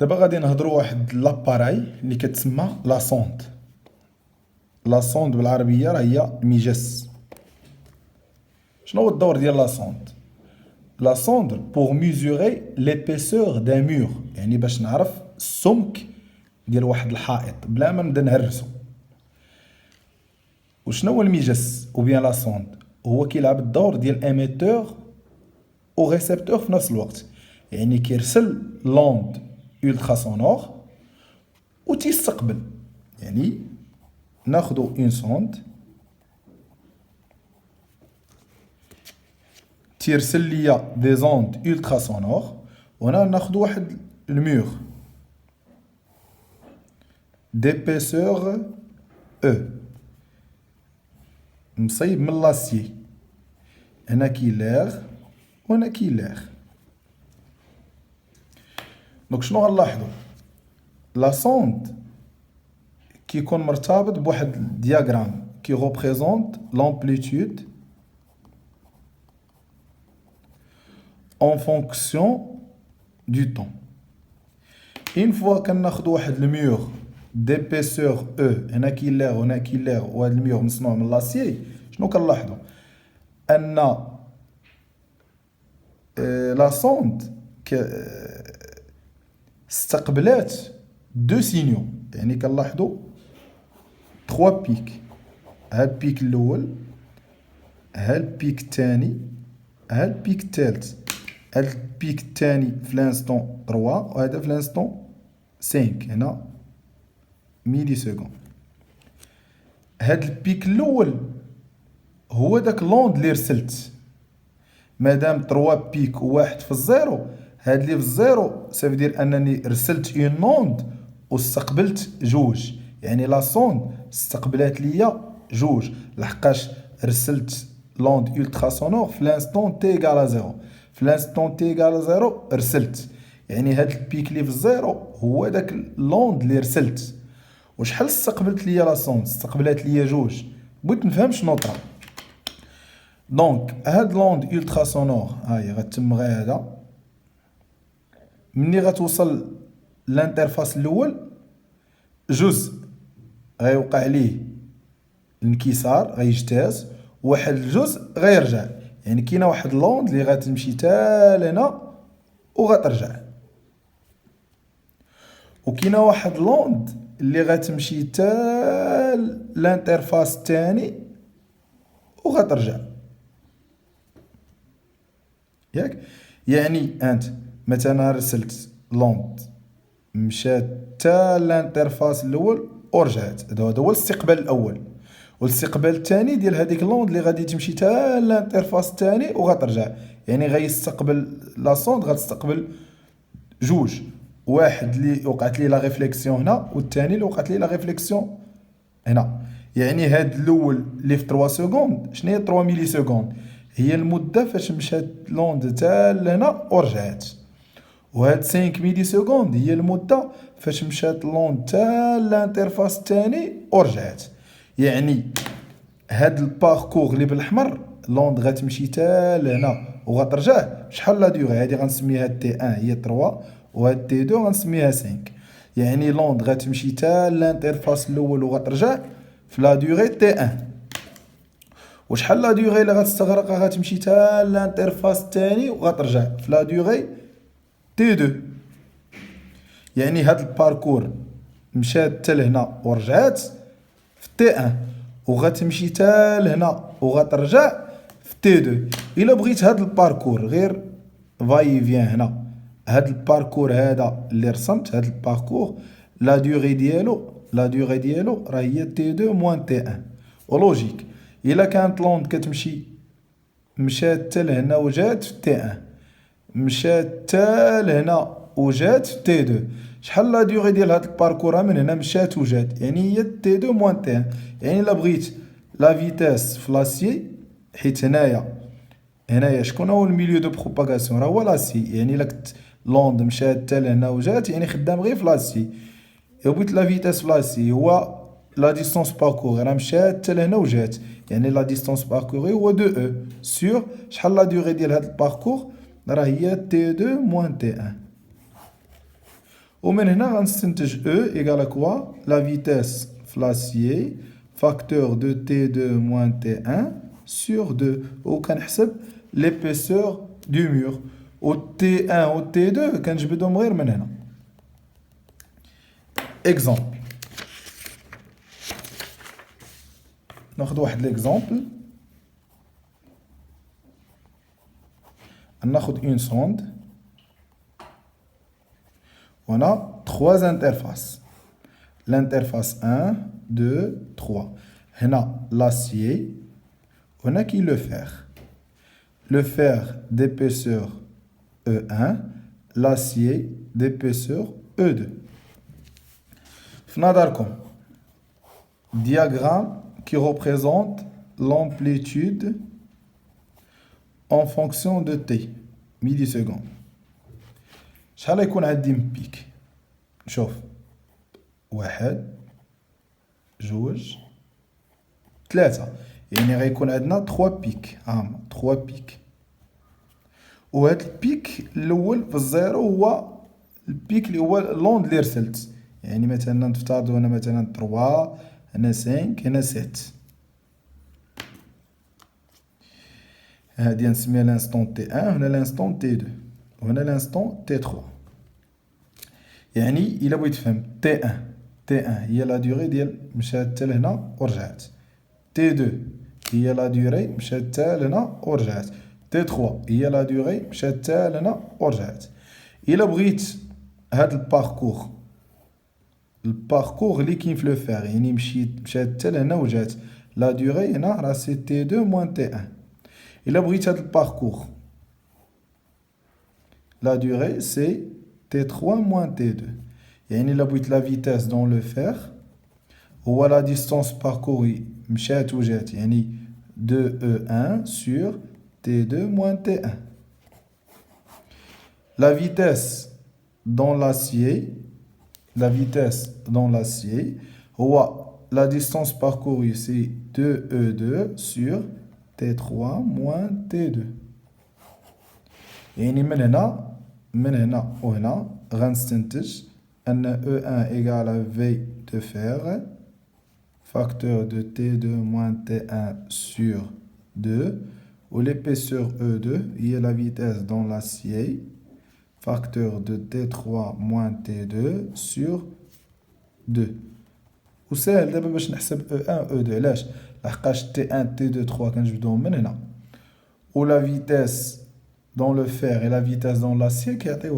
دابا غادي نهضروا واحد لاباراي اللي كتسمى لا سوند. لا سوند بالعربيه راه هي مجس. شنو هو الدور ديال لا سوند؟ لا سوند بور ميزوري ليبيسور دان مور، يعني باش نعرف السمك ديال واحد الحائط بلا ما نبدا نهرسو. وشنو هو المجس او بيان لا سوند؟ هو كيلعب الدور ديال اميتور و ريسبتور في نفس الوقت، يعني كيرسل لوند ultra sonore و تيستقبل. يعني ناخدو اون سوند تيرسل ليا دي زوند ultra sonore، وهنا ناخدو واحد المور d'épaisseur E مصيب من لاسيي. هنا كيلاغ وهنا كيلاغ. دونك شنو غنلاحظو؟ لا سوند كيكون مرتبط بواحد الدياغرام كي ريبريزونت لامبليتود en fonction du temps. Une fois كناخدو واحد الميور d'épaisseur E، هنا كيلاغ وهنا كيلاغ، وهاد الميور مصنوع من لاسيي، شنو كنلاحظو؟ ان لا سوند استقبلات دو سينيو، يعني كنلاحظو 3 بيك. ها البيك الاول، ها البيك الثاني، ها البيك الثالث. هاد البيك الثاني في لانستون 3 وهذا في لانستون 5 هنا ميلي سكوند. هاد البيك الاول هو داك لوند اللي رسلت. مادام 3 بيك وواحد في الزيرو، هاد اللي في الزيرو سافدير انني رسلت اون لوند واستقبلت جوج، يعني لا سوند استقبلات ليا جوج لحقاش رسلت لوند ultra sonore في لانستون تي ايكال زيرو. في لانستون تي ايكال زيرو رسلت، يعني هاد البيك اللي في الزيرو هو داك لوند اللي رسلت. وشحال استقبلت ليا لا سوند؟ استقبلات ليا جوج. بغيت نفهم شنو طرا. دونك هاد لوند ultra sonore هاهي غتم غير هذا، مني غتوصل لانترفاس الاول جزء غيوقع ليه الانكسار غيجتاز، واحد الجزء غيرجع. يعني كاينه واحد لوند اللي غتمشي تا لهنا وغترجع، وكاينه واحد لوند اللي غتمشي تا الانترفاس الثاني وغترجع. ياك؟ يعني انت مثلا رسلت لوند مشات تا الانترفاس الاول ورجعت، هذا هو الاستقبال الاول. والاستقبال الثاني ديال هذيك لوند اللي غادي تمشي تا الانترفاس الثاني وغترجع، يعني غيستقبل لا سوند غتستقبل جوج، واحد اللي وقعت ليه لا ريفليكسيون هنا والثاني اللي وقعت ليه لا ريفليكسيون هنا. يعني هاد الاول اللي في 3 سكوند، شنو هي 3 ميلي سكوند؟ هي المده فاش مشات لوند تا لهنا ورجعت. وهاد 5 ميلي سكوند هي المده فاش مشات لوند تا الانترفاس الثاني ورجعت. يعني هاد الباركور اللي بالاحمر لوند غتمشي تا لهنا وغترجع، شحال لا ديوغي؟ هادي غنسميها تي 1 هي 3، وهاد تي 2 غنسميها 5. يعني لوند غتمشي تا الانترفاس الاول وغترجع في لا ديوغي تي 1. وشحال لا ديوغي اللي غتستغرق غتمشي تا الانترفاس الثاني وغترجع في لا ديوغي تي 2. يعني هاد الباركور مشات تا لهنا ورجعت في تي 1، وغتمشي تا لهنا وغترجع في تي 2. الا بغيت هاد الباركور غير فاي فيان هنا، هاد الباركور هذا اللي رسمت، هاد الباركور لا ديوغي ديالو راه هي تي 2 موان تي 1. ولوجيك الا كانت لوند كتمشي مشات تا لهنا وجات في تي 1، مشات تا لهنا وجات في تي 2، شحال لا ديوغي ديال هاد الباركور من هنا مشات وجات؟ يعني هي تي 2 موان تي 1. يعني الا بغيت لا فيتاس في لاسي، حيت هنايا شكون هو الميليو دو بروباغاسيون؟ راه هو لاسي. يعني الا كنت لوند مشات تا لهنا وجات يعني خدام غير في لاسي. الا بغيت لا فيتاس في لاسي هو لا ديستونس باركوري، راه مشات تا لهنا وجات، يعني لا ديستونس باركوري هو 2 او سور شحال لا ديوغي ديال هاد الباركور؟ راه هي تي 2 موان تي 1. ومن هنا غنستنتج E égale à quoi? La vitesse في l'acier facteur de T2 moins T1 sur 2. وكنحسب l'épaisseur du mur. و T1 و T2 كنجبدهم غير من هنا. Exemple. ناخذ واحد l'exemple. ناخذ une sonde. On a 3 interfaces. L'interface 1, 2, 3. On a l'acier. On a qui le fer. Le fer d'épaisseur E1. L'acier d'épaisseur E2. Fnadarkom. Diagramme qui représente l'amplitude en fonction de T. Millisecondes. شحال يكون عندي من بيك؟ شوف 1 2 3 يعني غيكون عندنا 3 بيك. 3 بيك. وهاد البيك الاول في الزيرو هو البيك اللي هو لوند اللي رسلت. يعني مثلا نفترضوا هنا مثلا 3 هنا 5 هنا 7. هادي نسميها لانستون تي 1 هنا لانستون تي 2 وهنا لانستون تي 3. يعني الا بغيت تفهم تي 1 هي لا ديوري ديال مشات حتى لهنا ورجعت. تي 2 هي لا ديوري مشات حتى لهنا ورجعت. تي 3 هي لا ديوري مشات حتى لهنا ورجعت. الا بغيت هاد الباركور اللي كاين في لو فير يعني مشات حتى لهنا ورجعت لا ديوري هنا راه سي تي 2 موان تي 1. الا بغيت هاد الباركور la durée c'est T3 moins T2. يعني إلا بغيت la vitesse dans le fer هو la distance parcourue مشات وجات يعني 2E1 sur T2 moins T1. La vitesse dans l'acier هو la distance parcourue c'est 2E2 sur T3 moins T2. يعني من هنا وهنا غنستنتج أن E1 égale à V de fer facteur de T2 moins T1 sur 2 où l'épaisseur E2 هي la vitesse dans l'acier facteur de T3 moins T2 sur 2. وسهل دابا باش نحسب E1 E2 علاش؟ لحقاش T1 T2 3 كنجبدوهم من هنا و la vitesse dans le fer et la vitesse dans l'acier qui a été